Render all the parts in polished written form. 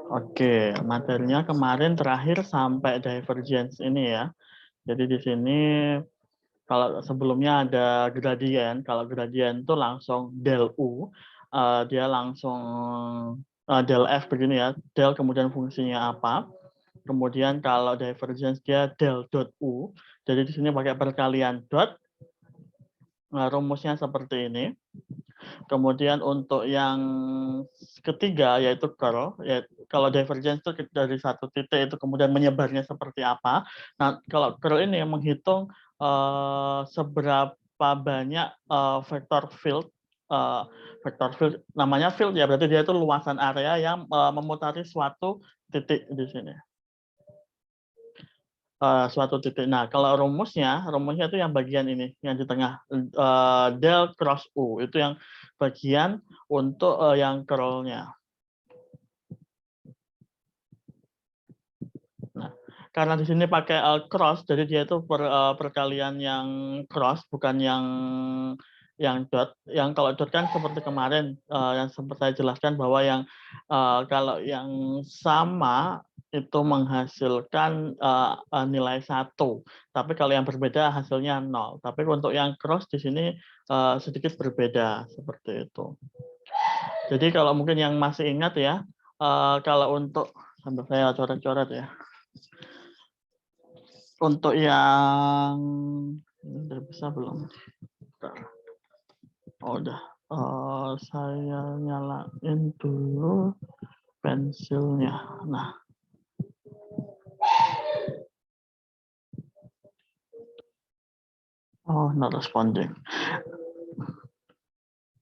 Oke, materinya kemarin terakhir sampai divergence ini ya. Jadi di sini kalau sebelumnya ada gradien, kalau gradien itu langsung del U, dia langsung del F begini ya, del kemudian fungsinya apa. Kemudian kalau divergence dia del dot U, jadi di sini pakai perkalian dot. Nah, rumusnya seperti ini. Kemudian untuk yang ketiga yaitu curl, ya kalau divergence itu dari satu titik itu kemudian menyebarnya seperti apa. Nah, kalau curl ini menghitung seberapa banyak vector field namanya field ya, berarti dia itu luasan area yang memutari suatu titik di sini. Suatu titik. Nah, kalau rumusnya itu yang bagian ini, yang di tengah, del cross U, itu yang bagian untuk yang curl-nya. Nah, karena di sini pakai cross, jadi dia itu perkalian yang cross, bukan yang dot. Yang kalau dot kan seperti kemarin yang sempat saya jelaskan bahwa yang kalau yang sama itu menghasilkan nilai 1. Tapi kalau yang berbeda hasilnya 0. Tapi untuk yang cross di sini sedikit berbeda seperti itu. Jadi kalau mungkin yang masih ingat ya, kalau untuk sambil saya coret-coret ya. Untuk yang udah bisa belum? Oh, udah. Saya nyalain dulu pensilnya. Nah. Oh, not responding.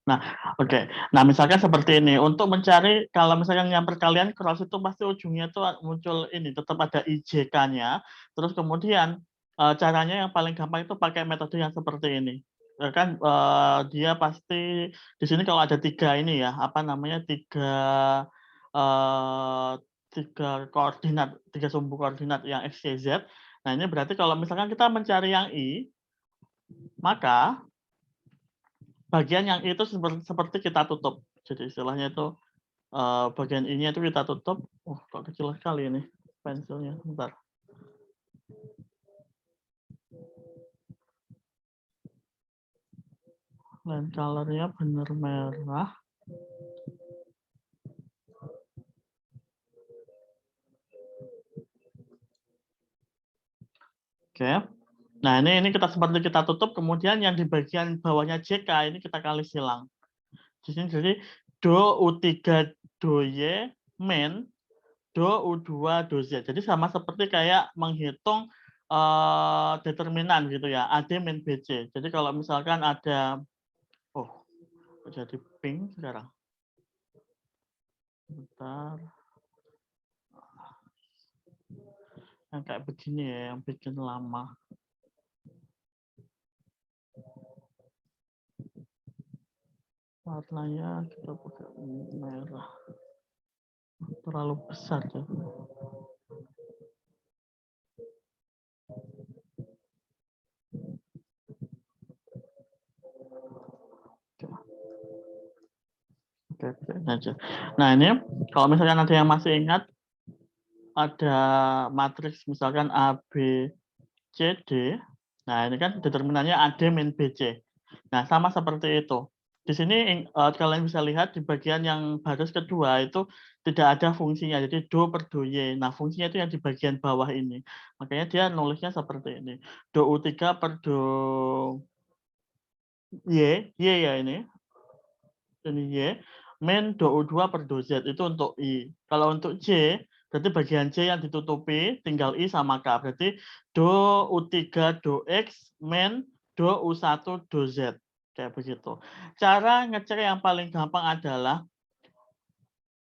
Nah, oke. Nah, misalkan seperti ini. Untuk mencari, kalau misalkan yang perkalian cross itu pasti ujungnya itu muncul ini, tetap ada IJK-nya. Terus kemudian caranya yang paling gampang itu pakai metode yang seperti ini. Kan dia pasti di sini kalau ada 3 ini ya, apa namanya, 3 koordinat, 3 sumbu koordinat yang X, Y, Z. Nah, ini berarti kalau misalkan kita mencari yang I, maka bagian yang itu seperti kita tutup. Jadi istilahnya itu bagian ini itu kita tutup. Oh, kok kecil sekali ini pensilnya. Bentar. Line color-nya benar merah. Oke. Nah, ini kita seperti kita tutup, kemudian yang di bagian bawahnya JK ini kita kali silang. Di sini jadi do U3 do Y min do U2 do Z. Jadi sama seperti kayak menghitung determinan gitu ya, AD min BC. Jadi kalau misalkan ada, oh, jadi pink sekarang. Bentar. Yang kayak begini ya, yang bikin lama. Warnanya kita pakai merah. Terlalu besar ya. Oke, aja. Nah, ini kalau misalkan ada yang masih ingat, ada matriks misalkan A, B, C, D. Nah, ini kan determinannya AD min BC. Nah, sama seperti itu. Di sini kalian bisa lihat di bagian yang baris kedua itu tidak ada fungsinya. Jadi do per do Y. Nah, fungsinya itu yang di bagian bawah ini. Makanya dia nulisnya seperti ini. Do U3 per do Y. Y ya ini. Ini Y. Min do U2 per do Z. Itu untuk I. Kalau untuk J, berarti bagian C yang ditutupi, tinggal I sama K. Berarti do U3 do X min do U1 do Z. Kayak begitu. Cara ngecek yang paling gampang adalah,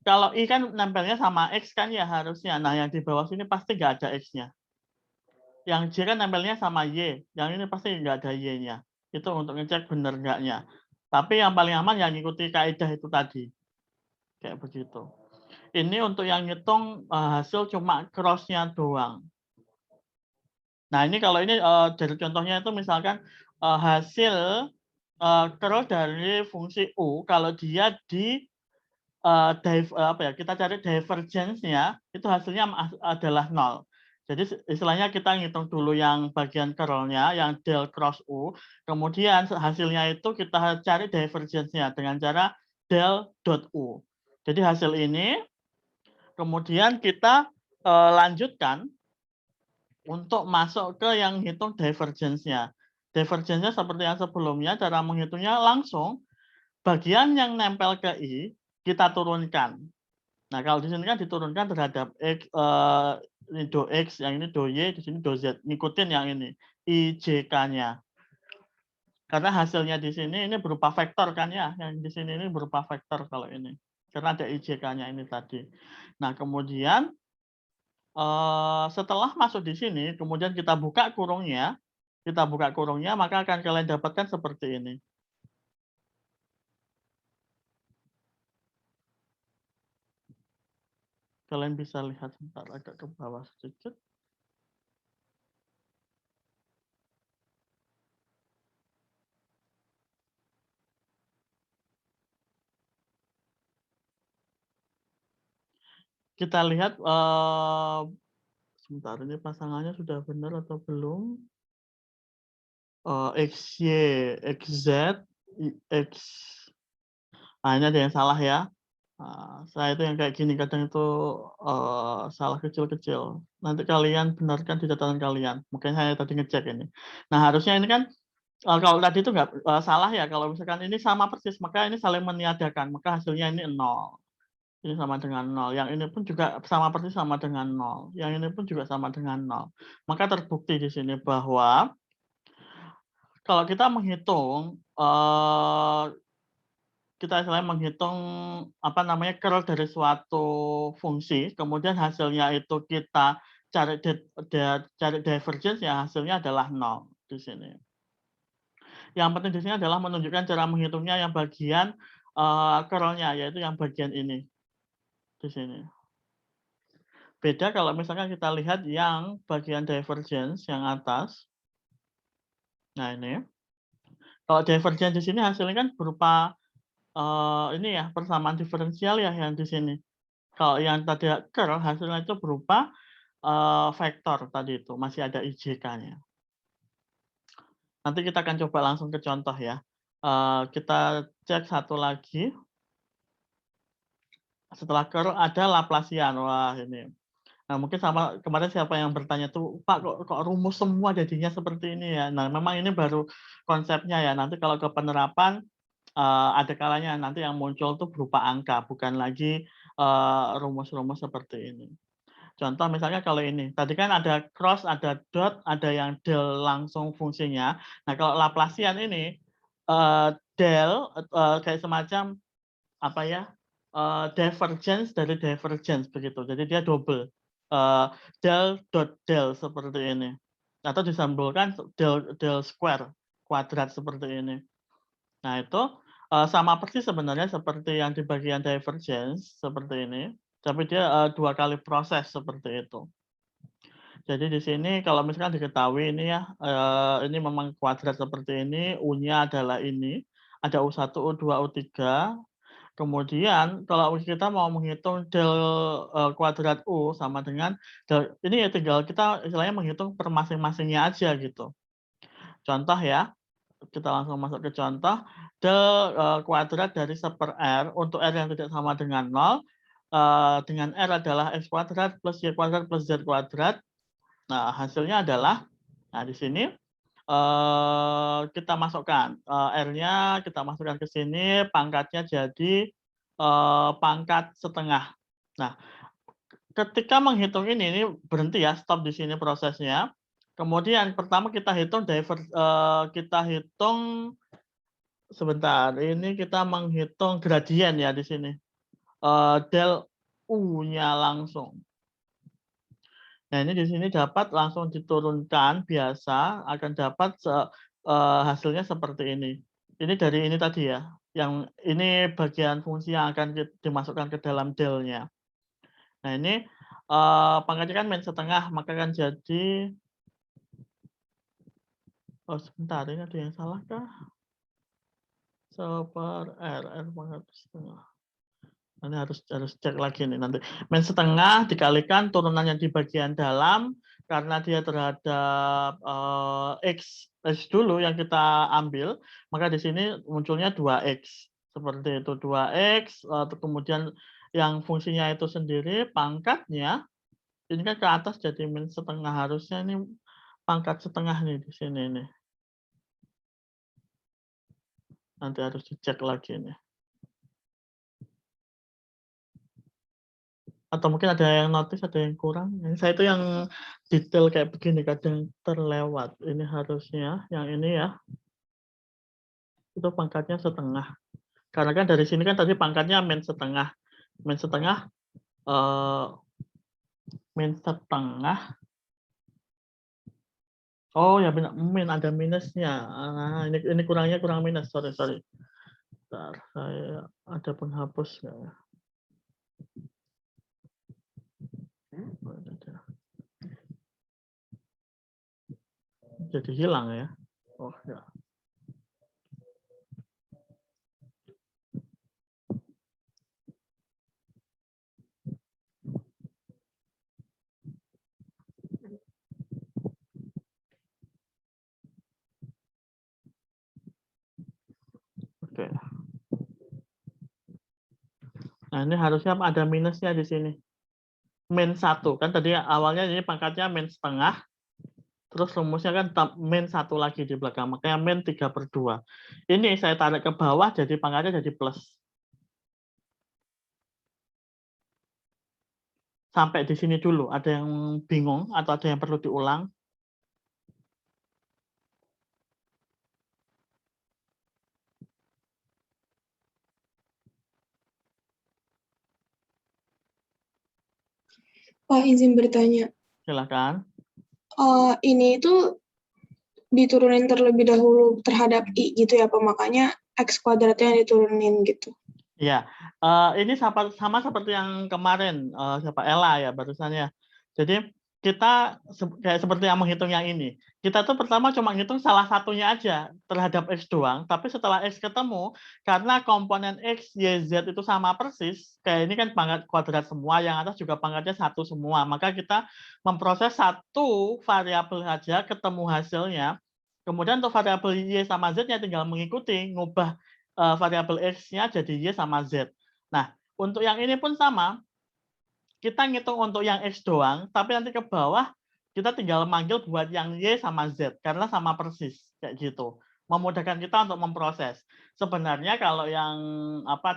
kalau I kan nempelnya sama X kan ya harusnya. Nah, yang di bawah sini pasti nggak ada X-nya. Yang J kan nempelnya sama Y. Yang ini pasti nggak ada Y-nya. Itu untuk ngecek benar nggaknya. Tapi yang paling aman yang ngikuti kaidah itu tadi. Kayak begitu. Ini untuk yang ngitung hasil cuma cross-nya doang. Nah, ini kalau ini jadi contohnya itu misalkan hasil curl dari fungsi U kalau dia di kita cari divergence-nya, itu hasilnya adalah 0. Jadi istilahnya kita ngitung dulu yang bagian curl-nya, yang del cross U, kemudian hasilnya itu kita cari divergence-nya dengan cara del dot U. Jadi hasil ini kemudian kita lanjutkan untuk masuk ke yang hitung divergence-nya. Divergence-nya seperti yang sebelumnya, cara menghitungnya langsung bagian yang nempel ke I kita turunkan. Nah, kalau di sini kan diturunkan terhadap X, ini do X, yang ini do Y, di sini do Z. Ngikutin yang ini, IJK-nya. Karena hasilnya di sini ini berupa vektor kan ya, yang di sini ini berupa vektor kalau ini. Karena ada IJK-nya ini tadi. Nah, kemudian setelah masuk di sini, kemudian kita buka kurungnya, maka akan kalian dapatkan seperti ini. Kalian bisa lihat sebentar agak ke bawah sedikit. Kita lihat sebentar ini pasangannya sudah benar atau belum? XY, XZ, X. Nah, ini ada yang salah ya. Saya itu yang kayak gini kadang itu salah kecil-kecil. Nanti kalian benarkan di catatan kalian. Mungkin saya tadi ngecek ini. Nah, harusnya ini kan kalau tadi itu nggak salah ya. Kalau misalkan ini sama persis, maka ini saling meniadakan. Maka hasilnya ini 0. Ini sama dengan 0. Yang ini pun juga sama persis sama dengan 0. Yang ini pun juga sama dengan 0. Maka terbukti di sini bahwa kalau kita menghitung kita istilahnya menghitung curl dari suatu fungsi, kemudian hasilnya itu kita cari divergence, ya hasilnya adalah 0 di sini. Yang penting di sini adalah menunjukkan cara menghitungnya yang bagian curl-nya, yaitu yang bagian ini di sini. Beda kalau misalkan kita lihat yang bagian divergence yang atas. Nah, ini. Kalau divergence di sini hasilnya kan berupa ini ya, persamaan diferensial ya yang di sini. Kalau yang tadi curl hasilnya itu berupa vektor tadi itu, masih ada IJK-nya. Nanti kita akan coba langsung ke contoh ya. Kita cek satu lagi. Setelah curl ada Laplacian. Wah, ini. Nah, mungkin sama kemarin siapa yang bertanya tuh, "Pak, kok rumus semua jadinya seperti ini ya?" Nah, memang ini baru konsepnya ya. Nanti kalau ke penerapan ada kalanya nanti yang muncul tuh berupa angka, bukan lagi rumus-rumus seperti ini. Contoh misalnya kalau ini, tadi kan ada cross, ada dot, ada yang del langsung fungsinya. Nah, kalau Laplacian ini del kayak semacam apa ya, divergence dari divergence begitu. Jadi dia double. Del dot del seperti ini. Atau disimbolkan del square, kuadrat seperti ini. Nah, itu sama persis sebenarnya seperti yang di bagian divergence seperti ini, tapi dia 2 kali proses seperti itu. Jadi di sini kalau misalkan diketahui ini ya, ini memang kuadrat seperti ini, U-nya adalah ini, ada U1, U2, U3. Kemudian kalau kita mau menghitung del kuadrat U sama dengan del, ini ya tinggal kita istilahnya menghitung per masing-masingnya aja gitu. Contoh ya, kita langsung masuk ke contoh, del kuadrat dari 1/R untuk R yang tidak sama dengan 0, dengan R adalah X kuadrat plus Y kuadrat plus Z kuadrat. Nah, hasilnya adalah, nah di sini kita masukkan R-nya, kita masukkan ke sini, pangkatnya jadi pangkat setengah. Nah, ketika menghitung ini berhenti ya, stop di sini prosesnya. Kemudian pertama kita hitung sebentar, ini kita menghitung gradien ya di sini. Del U-nya langsung. Nah, ini di sini dapat langsung diturunkan biasa, akan dapat hasilnya seperti ini. Ini dari ini tadi ya, yang ini bagian fungsi yang akan dimasukkan ke dalam del-nya. Nah, ini pangkatnya kan min setengah, maka akan jadi, oh sebentar, ini ada yang salah kah? 1/R, R pangkat setengah. Ini harus cek lagi nih nanti. Min setengah dikalikan turunan yang di bagian dalam karena dia terhadap X dulu yang kita ambil, maka di sini munculnya 2X. Seperti itu 2X, kemudian yang fungsinya itu sendiri pangkatnya ini kan ke atas jadi min setengah, harusnya ini pangkat setengah nih di sini nih. Nanti harus dicek lagi nih. Atau mungkin ada yang notice, ada yang kurang. Saya itu yang detail kayak begini kadang terlewat. Ini harusnya, yang ini ya, itu pangkatnya setengah. Karena kan dari sini kan tadi pangkatnya min setengah. Min setengah, min setengah. Oh ya benar, min ada minusnya. Ini kurangnya kurang minus, sorry. Bentar, saya ada penghapus nggak ya? Jadi hilang ya. Oh ya. Oke. Nah ini harusnya ada minusnya di sini. Min 1 kan tadi awalnya ini pangkatnya min setengah. Terus rumusnya kan min 1 lagi di belakang, makanya min 3/2. Ini saya tarik ke bawah, jadi pangkatnya jadi plus. Sampai di sini dulu, ada yang bingung atau ada yang perlu diulang? Pak, izin bertanya. Silakan. Ini itu diturunin terlebih dahulu terhadap I gitu ya Pak, makanya X kuadratnya diturunin gitu. Ya, ini sama seperti yang kemarin, siapa Ella ya barusan ya. Jadi kita kayak seperti yang menghitung yang ini. Kita tuh pertama cuma ngitung salah satunya aja terhadap X doang, tapi setelah X ketemu, karena komponen X, Y, Z itu sama persis, kayak ini kan pangkat kuadrat semua, yang atas juga pangkatnya 1 semua. Maka kita memproses satu variabel saja, ketemu hasilnya. Kemudian untuk variabel Y sama Z-nya tinggal mengikuti, ngubah variabel X-nya jadi Y sama Z. Nah, untuk yang ini pun sama, kita ngitung untuk yang X doang, tapi nanti ke bawah kita tinggal manggil buat yang Y sama Z, karena sama persis, kayak gitu. Memudahkan kita untuk memproses. Sebenarnya kalau yang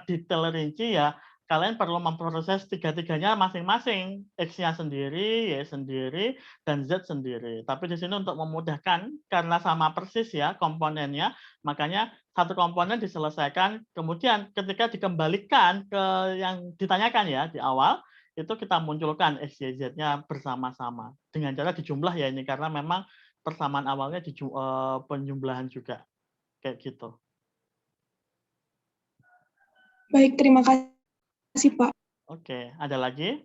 detail rinci ya, kalian perlu memproses tiga-tiganya masing-masing, X-nya sendiri, Y sendiri, dan Z sendiri. Tapi di sini untuk memudahkan, karena sama persis ya komponennya, makanya satu komponen diselesaikan, kemudian ketika dikembalikan ke yang ditanyakan ya di awal, itu kita munculkan X, Y, Z-nya bersama-sama. Dengan cara dijumlah ya ini, karena memang persamaan awalnya penjumlahan juga. Kayak gitu. Baik, terima kasih Pak. Oke, ada lagi?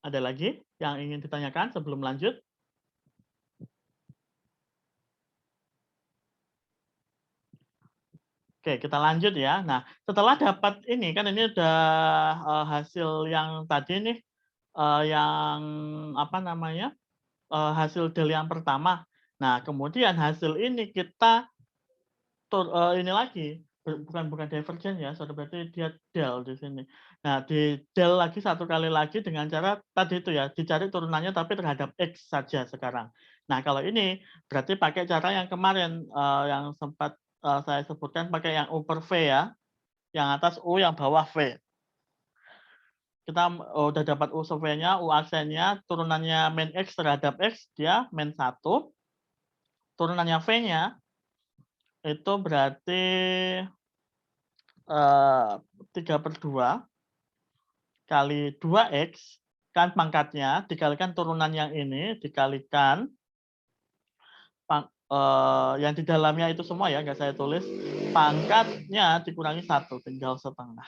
Ada lagi yang ingin ditanyakan sebelum lanjut? Oke, kita lanjut ya. Nah, setelah dapat ini, kan ini udah hasil yang tadi nih, yang hasil del yang pertama. Nah, kemudian hasil ini kita ini lagi, bukan divergen ya, berarti dia del di sini. Nah, di del lagi satu kali lagi dengan cara tadi itu ya, dicari turunannya tapi terhadap X saja sekarang. Nah, kalau ini berarti pakai cara yang kemarin, yang sempat saya sebutkan pakai yang U per V ya, yang atas U, yang bawah V. Kita udah dapat U surveinya, U aksennya, turunannya min X terhadap X, dia min 1. Turunannya V-nya itu berarti 3/2 kali 2X, kan pangkatnya, dikalikan turunan yang ini, dikalikan yang di dalamnya itu semua ya, nggak saya tulis, pangkatnya dikurangi 1, tinggal setengah.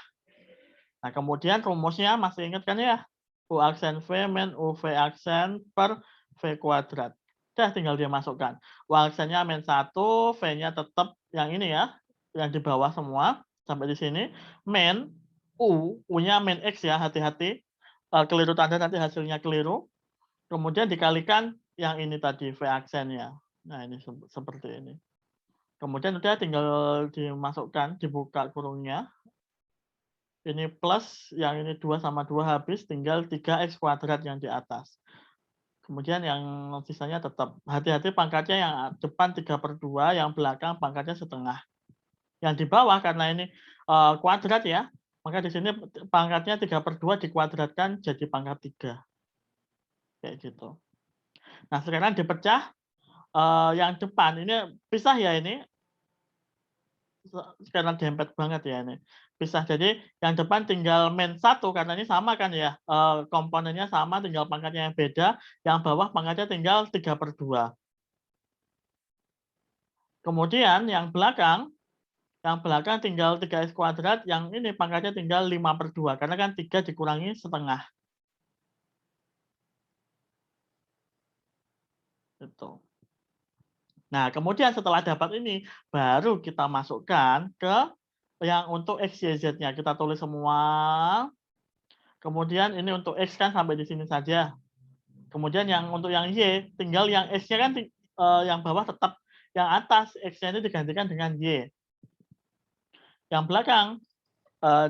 Nah, kemudian rumusnya masih ingat kan ya? U aksen V min UV aksen per V kuadrat. Udah tinggal dia masukkan. Uang aksennya -1, V-nya tetap yang ini ya, yang di bawah semua, sampai di sini. Men, U-nya min X ya, hati-hati. Keliru tanda nanti hasilnya keliru. Kemudian dikalikan yang ini tadi, V aksennya. Nah, ini seperti ini. Kemudian udah tinggal dimasukkan, dibuka kurungnya. Ini plus, yang ini 2 sama 2 habis, tinggal 3x kuadrat yang di atas. Kemudian yang sisanya tetap. Hati-hati pangkatnya yang depan 3/2, yang belakang pangkatnya setengah. Yang di bawah karena ini kuadrat ya, maka di sini pangkatnya 3/2 dikuadratkan jadi pangkat 3. Kayak gitu. Nah, sekarang dipecah, yang depan ini pisah ya ini. Karena dempet banget ya ini. Pisah. Jadi yang depan tinggal -1 karena ini sama kan ya, komponennya sama tinggal pangkatnya yang beda, yang bawah pangkatnya tinggal 3/2. Kemudian yang belakang tinggal 3x kuadrat, yang ini pangkatnya tinggal 5/2 karena kan 3 dikurangi setengah. Gitu. Nah, kemudian setelah dapat ini, baru kita masukkan ke yang untuk X, Y, Z-nya. Kita tulis semua. Kemudian ini untuk X kan sampai di sini saja. Kemudian yang untuk yang Y, tinggal yang X-nya kan yang bawah tetap, yang atas X-nya ini digantikan dengan Y. Yang belakang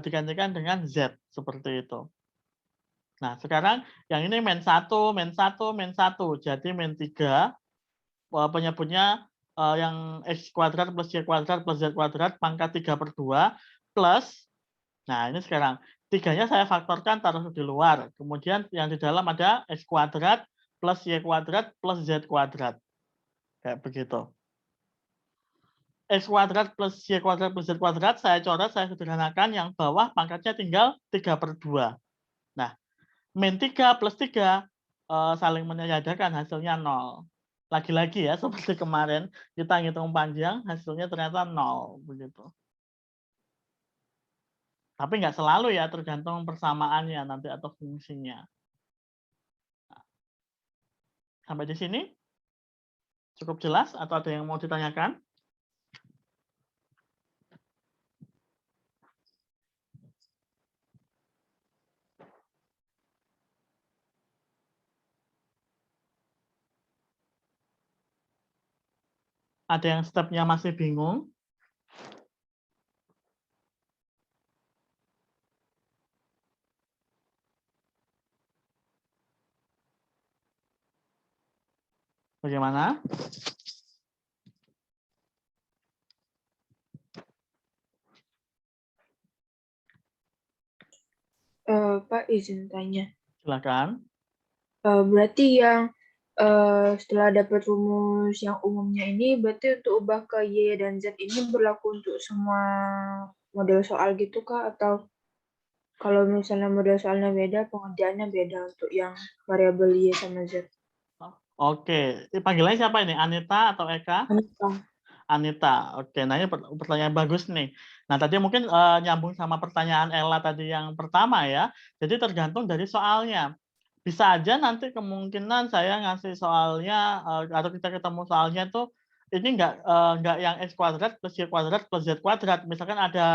digantikan dengan Z, seperti itu. Nah, sekarang yang ini -1, -1, -1, jadi -3, penyebutnya yang X kuadrat plus Y kuadrat plus Z kuadrat pangkat 3/2 plus, nah ini sekarang, 3-nya saya faktorkan taruh di luar, kemudian yang di dalam ada X kuadrat plus Y kuadrat plus Z kuadrat. Kayak begitu. X kuadrat plus Y kuadrat plus Z kuadrat saya coret, saya sederhanakan, yang bawah pangkatnya tinggal 3/2. Nah, -3 plus 3 saling meniadakan, hasilnya 0. Lagi-lagi ya seperti kemarin kita ngitung panjang, hasilnya ternyata 0, begitu. Tapi nggak selalu ya, tergantung persamaannya nanti atau fungsinya. Sampai di sini cukup jelas atau ada yang mau ditanyakan? Ada yang stepnya masih bingung? Bagaimana? Pak, izin tanya. Silakan. Berarti yang setelah dapat rumus yang umumnya ini, berarti untuk ubah ke Y dan Z ini berlaku untuk semua model soal gitu kah? Atau kalau misalnya model soalnya beda, pengerjaannya beda untuk yang variabel Y sama Z? Oke, panggilannya siapa ini? Anita atau Eka? Anita. Anita. Oke, nah ini pertanyaan bagus nih. Nah, tadi mungkin nyambung sama pertanyaan Ella tadi yang pertama ya. Jadi tergantung dari soalnya. Bisa aja nanti kemungkinan saya ngasih soalnya atau kita ketemu soalnya tuh ini nggak yang X kuadrat plus Y kuadrat plus Z kuadrat. Misalkan ada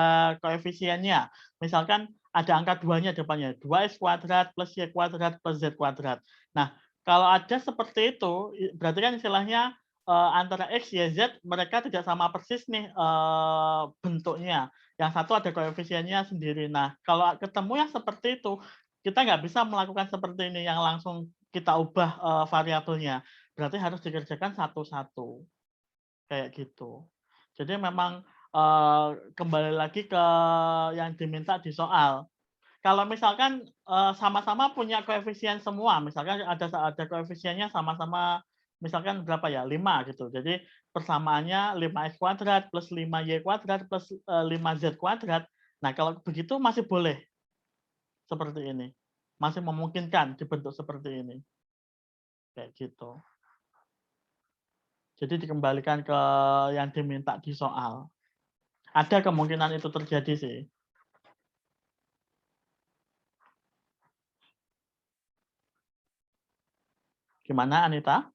koefisiennya. Misalkan ada angka 2-nya depannya. 2X kuadrat plus Y kuadrat plus Z kuadrat. Nah, kalau ada seperti itu, berarti kan istilahnya antara X, Y, Z mereka tidak sama persis nih bentuknya. Yang satu ada koefisiennya sendiri. Nah, kalau ketemu yang seperti itu, kita nggak bisa melakukan seperti ini yang langsung kita ubah variabelnya. Berarti harus dikerjakan satu-satu. Kayak gitu. Jadi memang kembali lagi ke yang diminta di soal. Kalau misalkan sama-sama punya koefisien semua, misalkan ada koefisiennya sama-sama misalkan berapa ya, 5 gitu. Jadi persamaannya 5x kuadrat plus 5y kuadrat plus 5z kuadrat. Nah, kalau begitu masih boleh seperti ini. Masih memungkinkan dibentuk seperti ini. Kayak gitu. Jadi dikembalikan ke yang diminta di soal. Ada kemungkinan itu terjadi sih. Gimana Anita?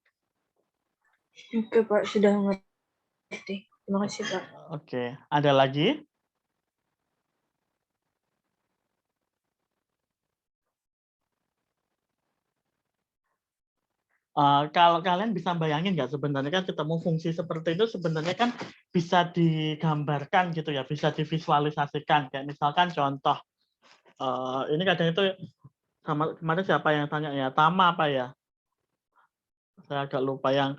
Oke, Pak, sudah mengerti. Terima kasih, Pak. Oke, ada lagi? Kalau kalian bisa bayangin nggak sebenarnya kan ketemu fungsi seperti itu sebenarnya kan bisa digambarkan gitu ya, bisa divisualisasikan. Kayak misalkan contoh, ini kadang itu sama kemarin siapa yang tanya ya, Tama apa ya? Saya agak lupa yang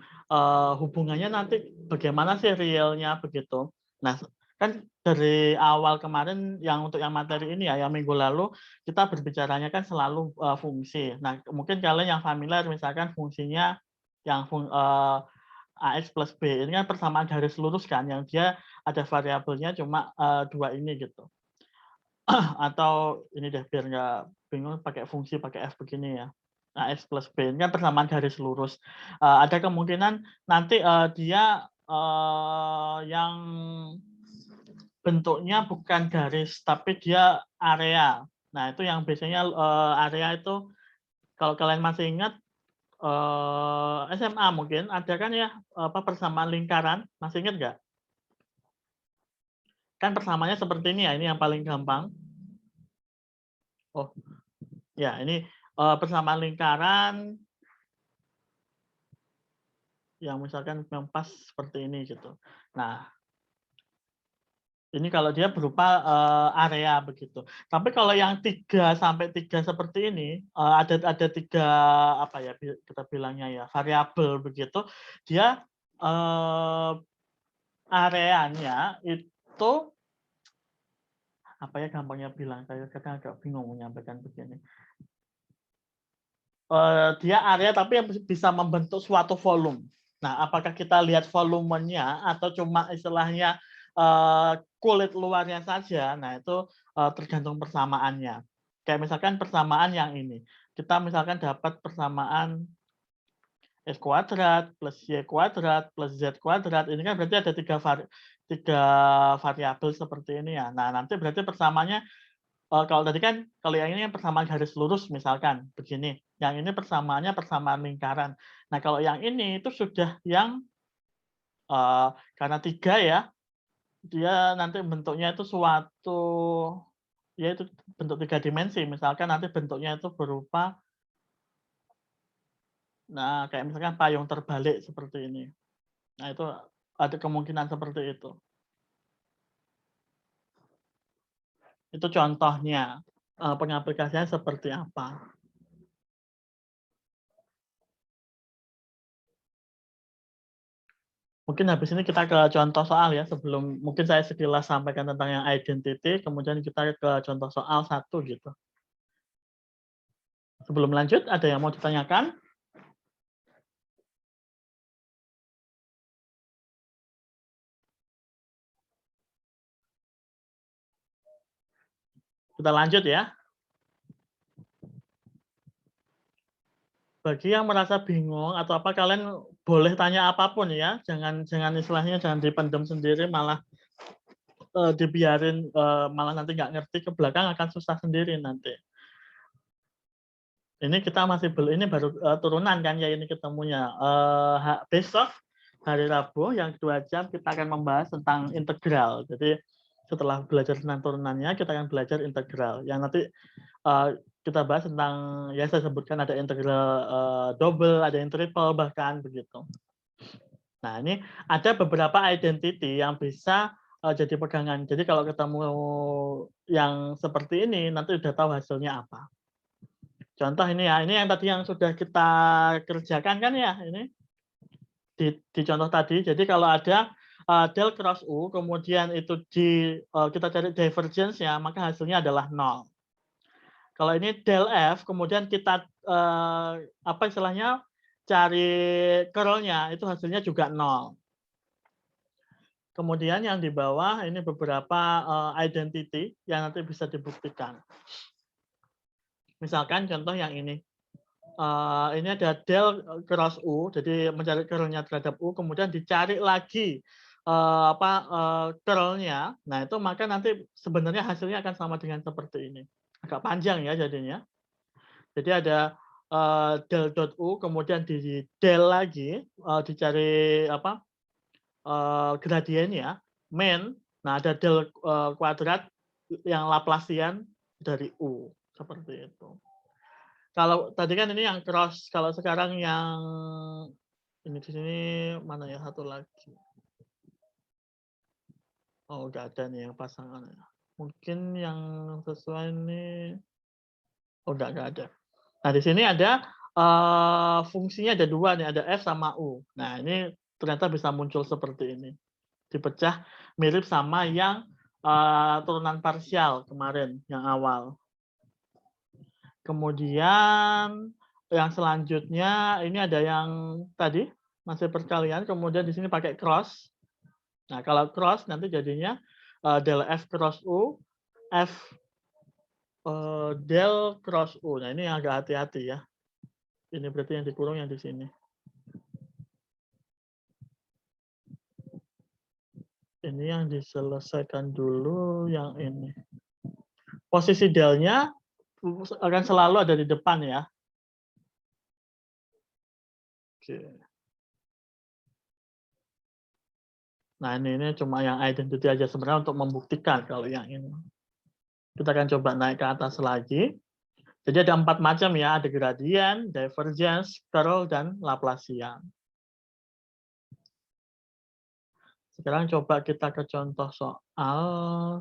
hubungannya nanti bagaimana sih realnya begitu. Nah, kan dari awal kemarin yang untuk yang materi ini ya, yang minggu lalu kita berbicaranya kan selalu fungsi. Nah, mungkin kalian yang familiar misalkan fungsinya yang AX plus B ini kan persamaan garis lurus kan, yang dia ada variabelnya cuma 2 ini gitu. Atau ini deh biar nggak bingung pakai fungsi pakai F begini ya. AX plus B ini kan persamaan garis lurus. Ada kemungkinan nanti dia yang bentuknya bukan garis tapi dia area. Nah itu yang biasanya area itu kalau kalian masih ingat SMA mungkin ada kan ya apa persamaan lingkaran, masih ingat nggak? Kan persamaannya seperti ini ya, ini yang paling gampang. Oh, ya ini persamaan lingkaran yang misalkan yang pas seperti ini gitu. Nah, ini kalau dia berupa area begitu. Tapi kalau yang 3 sampai 3 seperti ini, ada 3 apa ya kita bilangnya ya, variabel begitu, dia areanya itu apa ya gampangnya bilang, saya kadang agak bingung menyampaikan begini. Dia area tapi yang bisa membentuk suatu volume. Nah, apakah kita lihat volumenya atau cuma istilahnya kulit luarnya saja? Nah, itu tergantung persamaannya. Kayak misalkan persamaan yang ini. Kita misalkan dapat persamaan x kuadrat plus y kuadrat plus z kuadrat. Ini kan berarti ada tiga variabel seperti ini ya. Nah, nanti berarti persamaannya kalau tadi kan kalau yang ini persamaan garis lurus misalkan begini, yang ini persamaannya persamaan lingkaran. Nah kalau yang ini itu sudah yang karena 3 ya, dia nanti bentuknya itu suatu ya itu bentuk 3 dimensi, misalkan nanti bentuknya itu berupa nah kayak misalkan payung terbalik seperti ini. Nah itu ada kemungkinan seperti itu. Itu contohnya, pengaplikasiannya seperti apa. Mungkin habis ini kita ke contoh soal ya, sebelum mungkin saya sekilas sampaikan tentang yang identity, kemudian kita ke contoh soal 1 gitu. Sebelum lanjut, ada yang mau ditanyakan? Kita lanjut ya. Bagi yang merasa bingung atau apa, kalian boleh tanya apapun ya, jangan jangan istilahnya jangan dipendam sendiri, malah dibiarin malah nanti nggak ngerti, ke belakang akan susah sendiri nanti. Ini kita masih ini baru turunan kan ya ini ketemunya. Besok hari Rabu yang 2 jam kita akan membahas tentang integral. Jadi setelah belajar tentang turunannya kita akan belajar integral. Yang nanti kita bahas tentang ya saya sebutkan ada integral double, ada yang triple bahkan begitu. Nah, ini ada beberapa identity yang bisa jadi pegangan. Jadi kalau ketemu yang seperti ini nanti udah tahu hasilnya apa. Contoh ini ya, ini yang tadi yang sudah kita kerjakan kan ya, ini di contoh tadi. Jadi kalau ada del cross U, kemudian itu kita cari divergence-nya, maka hasilnya adalah 0. Kalau ini del F, kemudian kita apa istilahnya cari curl-nya, itu hasilnya juga 0. Kemudian yang di bawah ini beberapa identity yang nanti bisa dibuktikan. Misalkan contoh yang ini. Ini ada del cross U, jadi mencari curl-nya terhadap U, kemudian dicari lagi curl-nya. Nah, itu maka nanti sebenarnya hasilnya akan sama dengan seperti ini. Agak panjang ya jadinya. Jadi ada del.u, kemudian di del lagi, dicari apa, gradiennya, main, nah ada del kuadrat yang Laplacian dari U, seperti itu. Kalau tadi kan ini yang cross, kalau sekarang yang ini di sini mana ya satu lagi? Oh, nggak ada nih yang pasangan ya. Mungkin yang sesuai ini, oh nggak ada. Nah di sini ada fungsinya ada dua nih, ada F sama U. Nah ini ternyata bisa muncul seperti ini. Dipecah mirip sama yang turunan parsial kemarin, yang awal. Kemudian yang selanjutnya ini ada yang tadi masih perkalian, kemudian di sini pakai cross. Nah kalau cross nanti jadinya del F cross U, F del cross U. Nah ini yang agak hati-hati ya. Ini berarti yang dikurung yang di sini. Ini yang diselesaikan dulu yang ini. Posisi delnya akan selalu ada di depan ya. Oke. Nah ini cuma yang identity aja sebenarnya untuk membuktikan kalau yang ini. Kita akan coba naik ke atas lagi. Jadi ada 4 macam ya, ada gradient, divergence, curl, dan Laplacian. Sekarang coba kita ke contoh soal.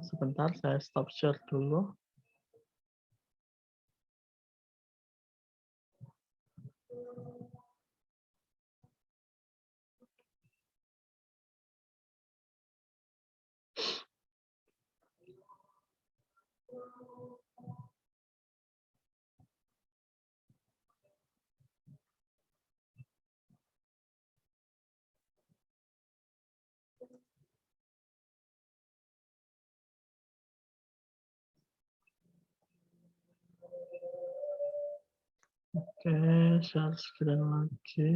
Sebentar, saya stop share dulu. Oke, share screen lagi.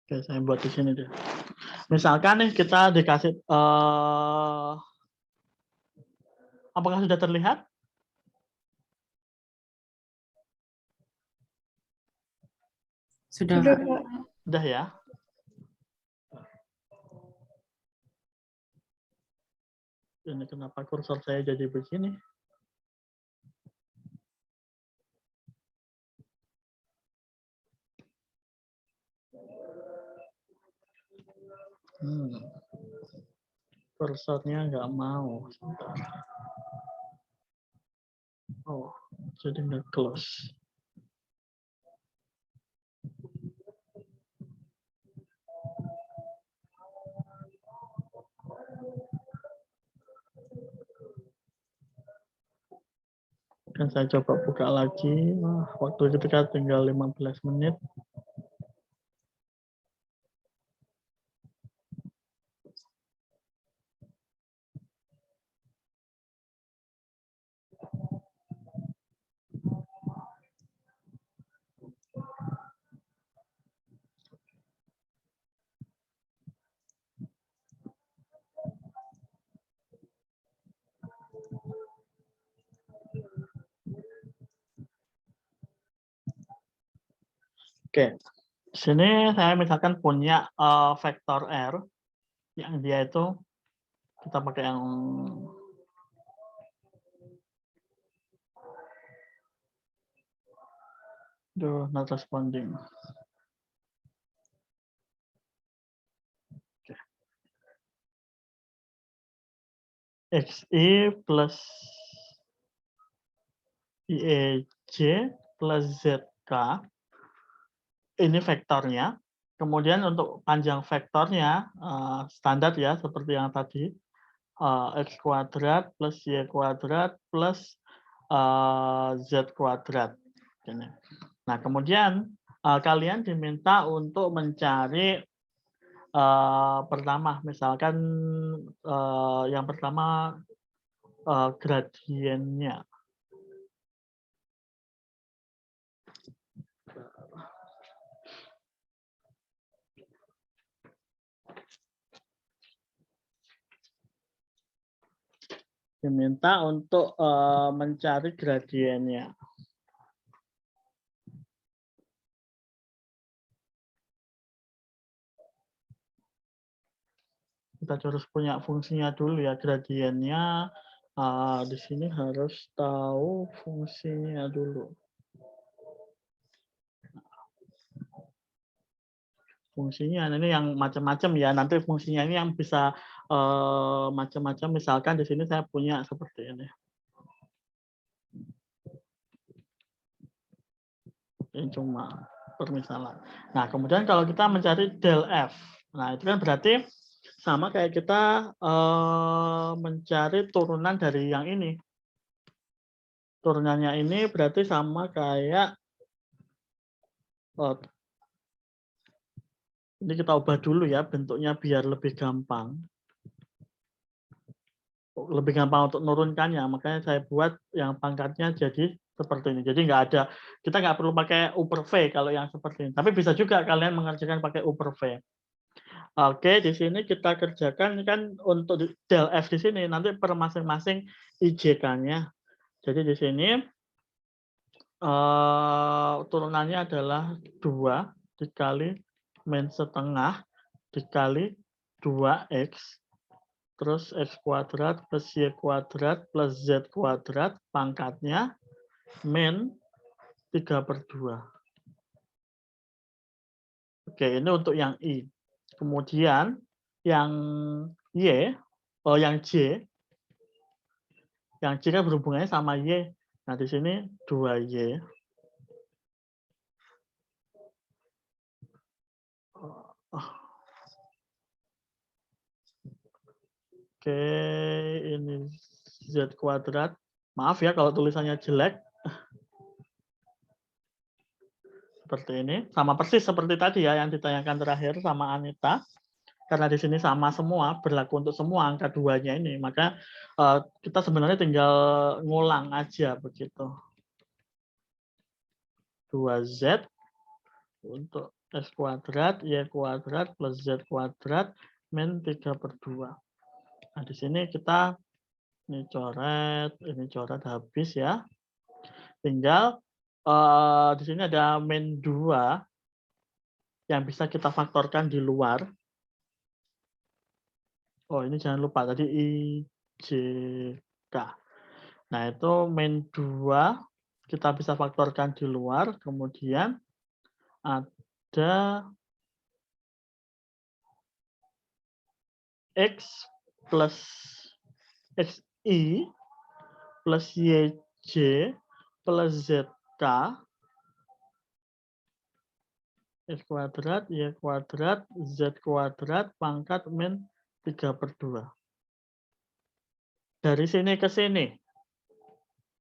Oke, saya buat di sini deh. Misalkan nih kita dikasih, apakah sudah terlihat? Sudah, Sudah, Pak. Pak. Sudah ya. Ini kenapa kursor saya jadi begini? Kursornya nggak mau. Sebentar. Oh, jadi nggak close. Kan saya coba buka lagi. Wah, waktu kita tinggal 15 menit. Oke, di sini saya misalkan punya vektor R yang dia itu kita pakai yang not responding. Oke. XI plus IEJ plus ZK. Ini vektornya. Kemudian untuk panjang vektornya standar ya seperti yang tadi x kuadrat plus y kuadrat plus z kuadrat. Nah kemudian kalian diminta untuk mencari pertama misalkan yang pertama gradiennya. Diminta untuk mencari gradiennya. Kita harus punya fungsinya dulu ya, gradiennya. Di sini harus tahu fungsinya dulu. Fungsinya ini yang macam-macam ya, nanti fungsinya ini yang bisa macam-macam. Misalkan di sini saya punya seperti ini. Ini cuma permisalan. Nah, kemudian kalau kita mencari del F, nah itu kan berarti sama kayak kita mencari turunan dari yang ini. Turunannya ini berarti sama kayak ini kita ubah dulu ya bentuknya biar lebih gampang. Lebih gampang untuk menurunkannya, makanya saya buat yang pangkatnya jadi seperti ini. Jadi kita nggak perlu pakai upper V kalau yang seperti ini. Tapi bisa juga kalian mengerjakan pakai upper V. Oke, di sini kita kerjakan kan untuk del F di sini nanti per masing-masing IJK-nya. Jadi di sini turunannya adalah 2 dikali min setengah dikali 2x terus x kuadrat plus y kuadrat plus z kuadrat pangkatnya min 3/2. Oke, ini untuk yang I. Kemudian yang Y, yang J kan berhubungannya sama Y. Nah, di sini 2Y. Oke, ini Z kuadrat. Maaf ya kalau tulisannya jelek. Seperti ini. Sama persis seperti tadi ya yang ditayangkan terakhir sama Anita. Karena di sini sama semua, berlaku untuk semua angka 2-nya ini. Maka kita sebenarnya tinggal ngulang aja begitu. 2Z untuk S kuadrat, Y kuadrat, plus Z kuadrat, min 3/2. Nah, di sini kita ini coret habis ya. Tinggal di sini ada min 2 yang bisa kita faktorkan di luar. Oh, ini jangan lupa tadi IJK. Nah, itu min 2 kita bisa faktorkan di luar, kemudian ada X plus XI plus YJ plus ZK X kuadrat, Y kuadrat, Z kuadrat, pangkat min 3/2. Dari sini ke sini,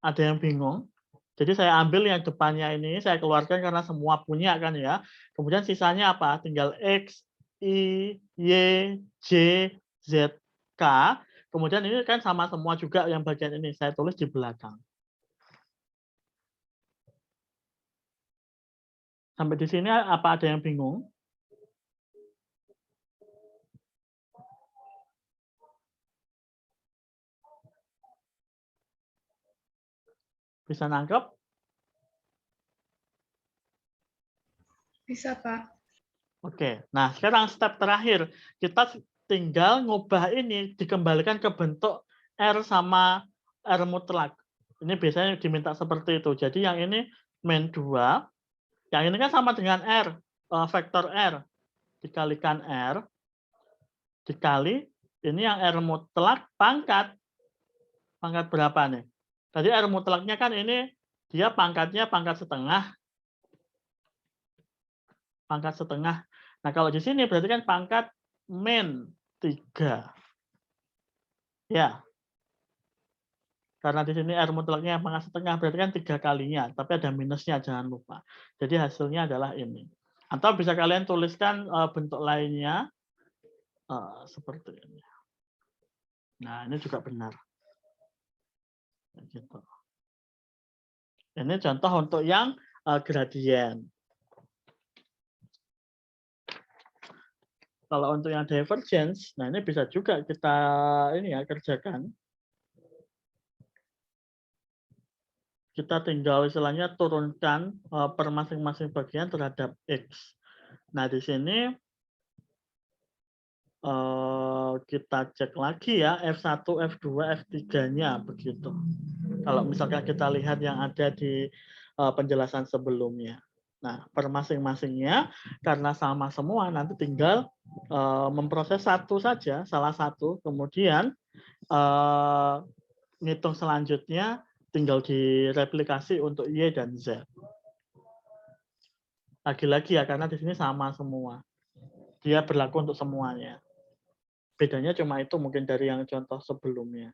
ada yang bingung? Jadi saya ambil yang depannya ini, saya keluarkan karena semua punya kan ya. Kemudian sisanya apa? Tinggal X, I, Y, J, Z, K. Kemudian ini kan sama semua juga yang bagian ini. Saya tulis di belakang. Sampai di sini apa ada yang bingung? Bisa nangkep? Bisa, Pak. Oke, nah sekarang step terakhir. Kita tinggal ngubah ini, dikembalikan ke bentuk R sama R mutlak. Ini biasanya diminta seperti itu. Jadi yang ini min 2, yang ini kan sama dengan R, vektor R. Dikalikan R, dikali, ini yang R mutlak pangkat. Pangkat berapa nih? Tadi R mutlaknya kan ini, dia pangkatnya pangkat setengah. Pangkat setengah. Nah, kalau di sini berarti kan pangkat min 3. Ya. Karena di sini R mutlaknya pangkat setengah, berarti kan 3 kalinya. Tapi ada minusnya, jangan lupa. Jadi hasilnya adalah ini. Atau bisa kalian tuliskan bentuk lainnya seperti ini. Nah, ini juga benar. Gitu. Ini contoh untuk yang gradien. Kalau untuk yang divergence, nah ini bisa juga kita ini ya kerjakan. kita tinggal istilahnya turunkan per masing-masing bagian terhadap X. Nah, di sini kita cek lagi ya F1, F2, F3-nya begitu. Kalau misalkan kita lihat yang ada di penjelasan sebelumnya. Nah, per masing-masingnya karena sama semua nanti tinggal memproses satu saja, salah satu, kemudian ngitung selanjutnya tinggal direplikasi untuk Y dan Z. Lagi-lagi ya, karena di sini sama semua. Dia berlaku untuk semuanya. Bedanya cuma itu mungkin dari yang contoh sebelumnya.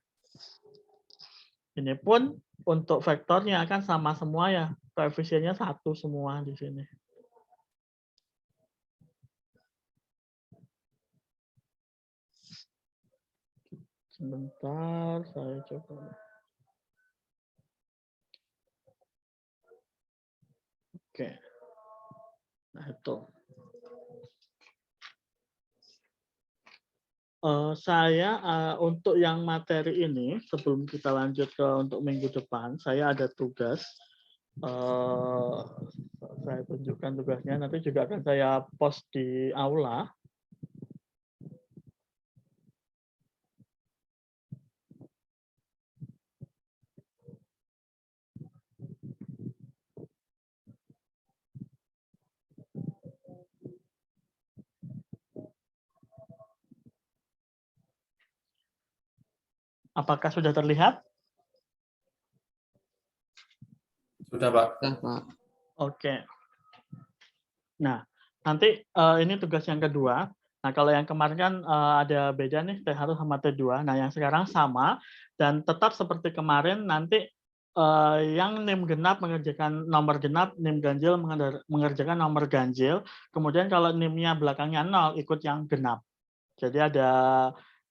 Ini pun untuk vektornya akan sama semua ya. Koefisiennya 1 semua di sini. Sebentar, saya coba. Oke. Nah, itu. Saya untuk yang materi ini, sebelum kita lanjut ke untuk minggu depan, saya ada tugas. Saya tunjukkan tugasnya, nanti juga akan saya post di aula. Apakah sudah terlihat? Sudah, Pak. Sudah, Pak. Oke. Nah, nanti ini tugas yang kedua. Nah, kalau yang kemarin kan ada beda nih T1 sama T2. Nah, yang sekarang sama dan tetap seperti kemarin nanti yang NIM genap mengerjakan nomor genap, NIM ganjil mengerjakan nomor ganjil. Kemudian kalau NIM-nya belakangnya 0 ikut yang genap. Jadi ada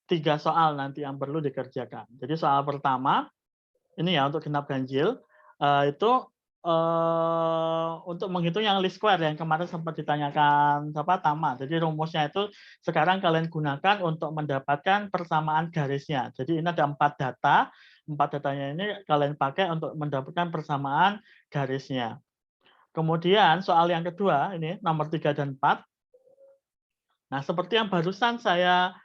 3 soal nanti yang perlu dikerjakan. Jadi soal pertama ini ya untuk genap ganjil itu untuk menghitung yang least square yang kemarin sempat ditanyakan Tama. Jadi rumusnya itu sekarang kalian gunakan untuk mendapatkan persamaan garisnya. Jadi ini ada 4 data. 4 datanya ini kalian pakai untuk mendapatkan persamaan garisnya. Kemudian soal yang kedua ini nomor 3 dan 4. Nah, seperti yang barusan saya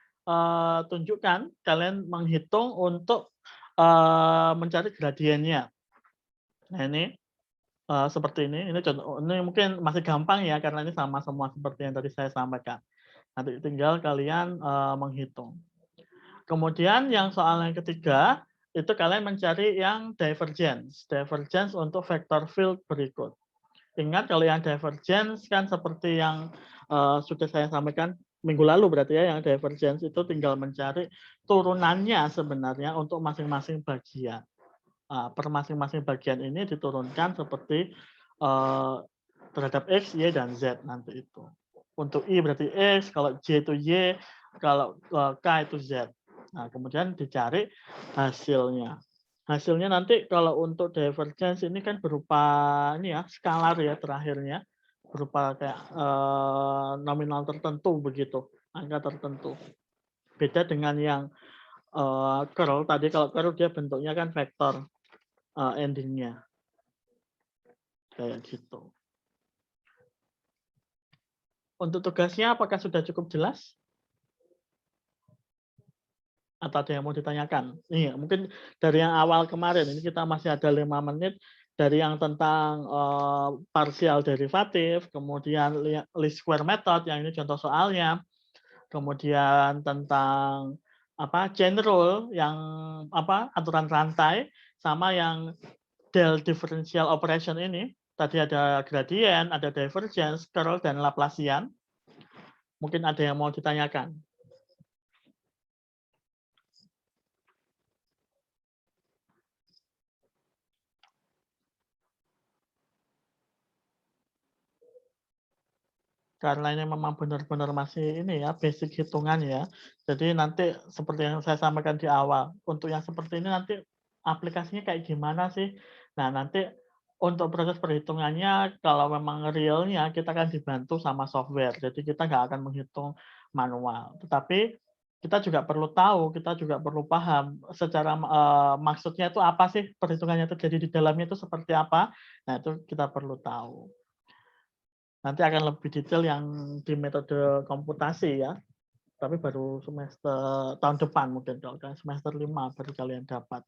tunjukkan, kalian menghitung untuk mencari gradiennya. Nah, ini seperti ini contoh, ini mungkin masih gampang ya karena ini sama semua seperti yang tadi saya sampaikan. Nanti tinggal kalian menghitung. Kemudian yang soal yang ketiga itu kalian mencari yang divergence untuk vector field berikut. Ingat kalau yang divergence kan seperti yang sudah saya sampaikan minggu lalu berarti ya, yang divergence itu tinggal mencari turunannya sebenarnya untuk masing-masing bagian. Per masing-masing bagian ini diturunkan seperti terhadap X, Y, dan Z nanti itu. Untuk I berarti X, kalau J itu Y, kalau K itu Z. Nah, kemudian dicari hasilnya. Hasilnya nanti kalau untuk divergence ini kan berupa ini ya, skalar ya terakhirnya. Berupa kayak nominal tertentu begitu, angka tertentu. Beda dengan yang curl tadi, kalau curl dia bentuknya kan vektor endingnya. Kayak gitu. Untuk tugasnya apakah sudah cukup jelas? Atau ada yang mau ditanyakan? Iya, mungkin dari yang awal kemarin, ini kita masih ada 5 menit, dari yang tentang partial derivatif, kemudian least square method, yang ini contoh soalnya, kemudian tentang chain rule, yang aturan rantai, sama yang del differential operation ini. Tadi ada gradient, ada divergence, curl, dan Laplacian. Mungkin ada yang mau ditanyakan. Karena ini memang benar-benar masih ini ya, basic hitungan ya. Jadi nanti seperti yang saya sampaikan di awal, untuk yang seperti ini nanti aplikasinya kayak gimana sih? Nah, nanti untuk proses perhitungannya, kalau memang realnya kita akan dibantu sama software. Jadi kita nggak akan menghitung manual. Tetapi kita juga perlu tahu, kita juga perlu paham secara maksudnya itu apa sih, perhitungannya terjadi di dalamnya itu seperti apa. Nah, itu kita perlu tahu. Nanti akan lebih detail yang di metode komputasi ya, tapi baru semester tahun depan mungkin, kalau semester 5 baru kalian dapat.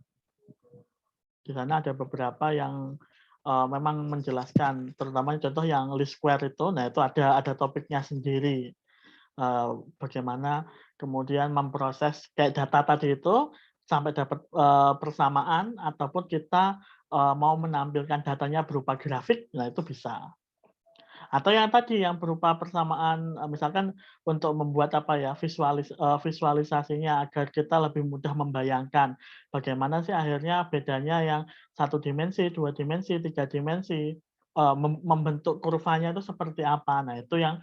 Di sana ada beberapa yang memang menjelaskan, terutama contoh yang least square itu, nah itu ada topiknya sendiri. Bagaimana kemudian memproses kayak data tadi itu sampai dapat persamaan, ataupun kita mau menampilkan datanya berupa grafik, nah itu bisa. Atau yang tadi yang berupa persamaan, misalkan untuk membuat apa ya, visualisasinya agar kita lebih mudah membayangkan bagaimana sih akhirnya bedanya yang 1 dimensi, 2 dimensi, 3 dimensi, membentuk kurvanya itu seperti apa. Nah, itu yang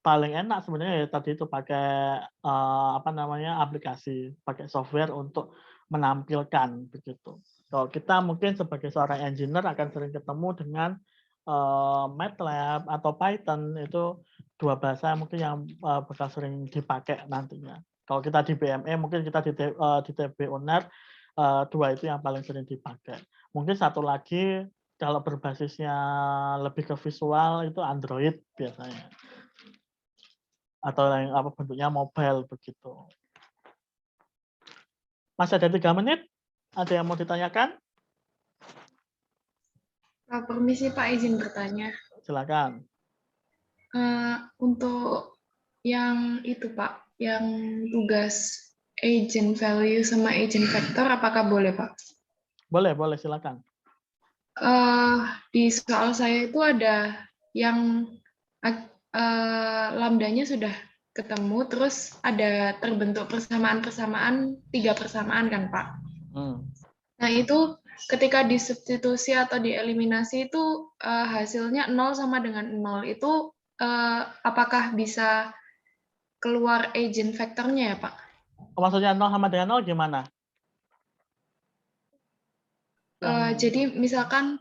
paling enak sebenarnya ya tadi itu pakai apa namanya, aplikasi, pakai software untuk menampilkan begitu. Kalau kita mungkin sebagai seorang engineer akan sering ketemu dengan MATLAB atau Python, itu 2 bahasa mungkin yang bakal sering dipakai nantinya. Kalau kita di BME, mungkin kita di TB Uner, 2 itu yang paling sering dipakai. Mungkin satu lagi kalau berbasisnya lebih ke visual itu Android biasanya. Atau yang apa bentuknya mobile begitu. Masih ada 3 menit? Ada yang mau ditanyakan? Permisi Pak, izin bertanya. Silakan. Untuk yang itu Pak, yang tugas agent value sama agent vector, apakah boleh Pak? Boleh, silakan. Di soal saya itu ada yang lambdanya sudah ketemu, terus ada terbentuk persamaan-persamaan, 3 persamaan kan Pak? Nah itu ketika disubstitusi atau dieliminasi itu hasilnya 0 sama dengan 0 itu apakah bisa keluar agent vektornya ya Pak? Maksudnya 0 sama dengan 0 gimana? Jadi misalkan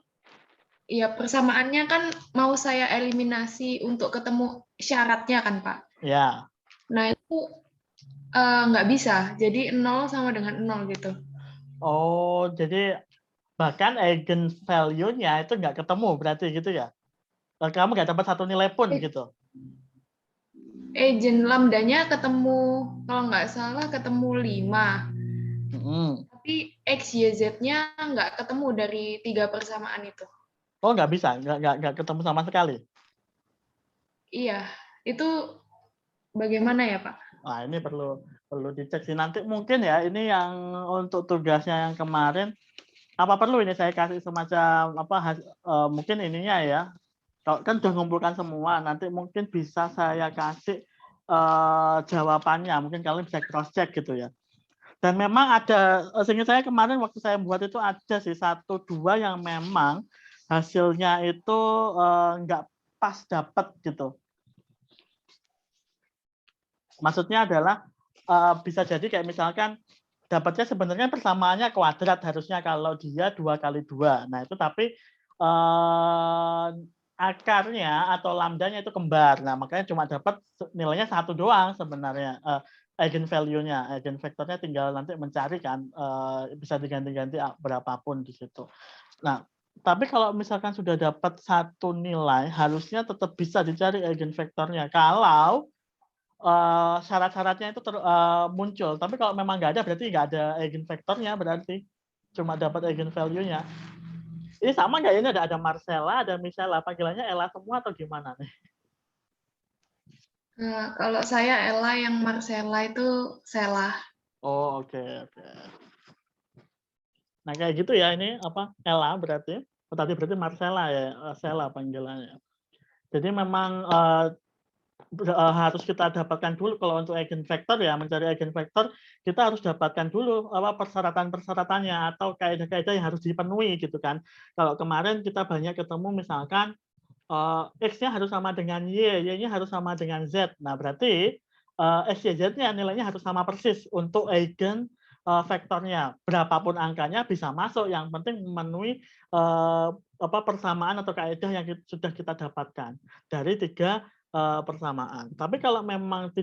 ya persamaannya kan mau saya eliminasi untuk ketemu syaratnya kan Pak? Ya. Nah itu nggak bisa, jadi 0 sama dengan 0 gitu. Oh, jadi bahkan eigen value-nya itu nggak ketemu berarti gitu ya? Kamu nggak dapat 1 nilai pun gitu? Agent lambdanya ketemu, kalau nggak salah ketemu 5. Tapi X, Y, Z-nya nggak ketemu dari 3 persamaan itu. Oh, nggak bisa? Nggak ketemu sama sekali? Iya, itu bagaimana ya Pak? Nah, ini perlu dicek sih. Nanti mungkin ya, ini yang untuk tugasnya yang kemarin, apa perlu ini saya kasih semacam apa mungkin ininya ya, kalau kan udah ngumpulkan semua, nanti mungkin bisa saya kasih jawabannya, mungkin kalian bisa cross check gitu ya. Dan memang ada, seingat saya kemarin waktu saya buat itu ada sih 1, 2 yang memang hasilnya itu nggak pas dapat gitu. Maksudnya adalah bisa jadi kayak misalkan dapatnya sebenarnya persamaannya kuadrat harusnya kalau dia 2 kali 2. Nah itu tapi akarnya atau lambdanya itu kembar. Nah makanya cuma dapat nilainya 1 doang sebenarnya. Eigen value-nya, eigen vektornya tinggal nanti mencari kan, bisa diganti-ganti berapapun di situ. Nah, tapi kalau misalkan sudah dapat 1 nilai, harusnya tetap bisa dicari eigen vektornya. Kalau syarat-syaratnya itu muncul. Tapi kalau memang nggak ada, berarti nggak ada eigen vektornya berarti. Cuma dapat eigen value-nya. Ini sama nggak ini ada Marcella, ada Michelle, panggilannya Ella semua atau gimana nih? Kalau saya Ella, yang Marcella itu Sela. Oh, oke. Nah, kayak gitu ya ini apa? Ella berarti. Oh, tadi berarti Marcella ya, Sela panggilannya. Jadi memang harus kita dapatkan dulu kalau untuk eigen vektor ya, mencari eigen vektor kita harus dapatkan dulu apa persyaratan-persyaratannya atau kaidah-kaidah yang harus dipenuhi gitu kan. Kalau kemarin kita banyak ketemu misalkan X-nya harus sama dengan Y, Y-nya harus sama dengan Z. Nah, berarti X, Y, Z-nya nilainya harus sama persis untuk eigen vektornya. Berapapun angkanya bisa masuk, yang penting memenuhi persamaan atau kaidah yang sudah kita dapatkan dari 3 persamaan. Tapi kalau memang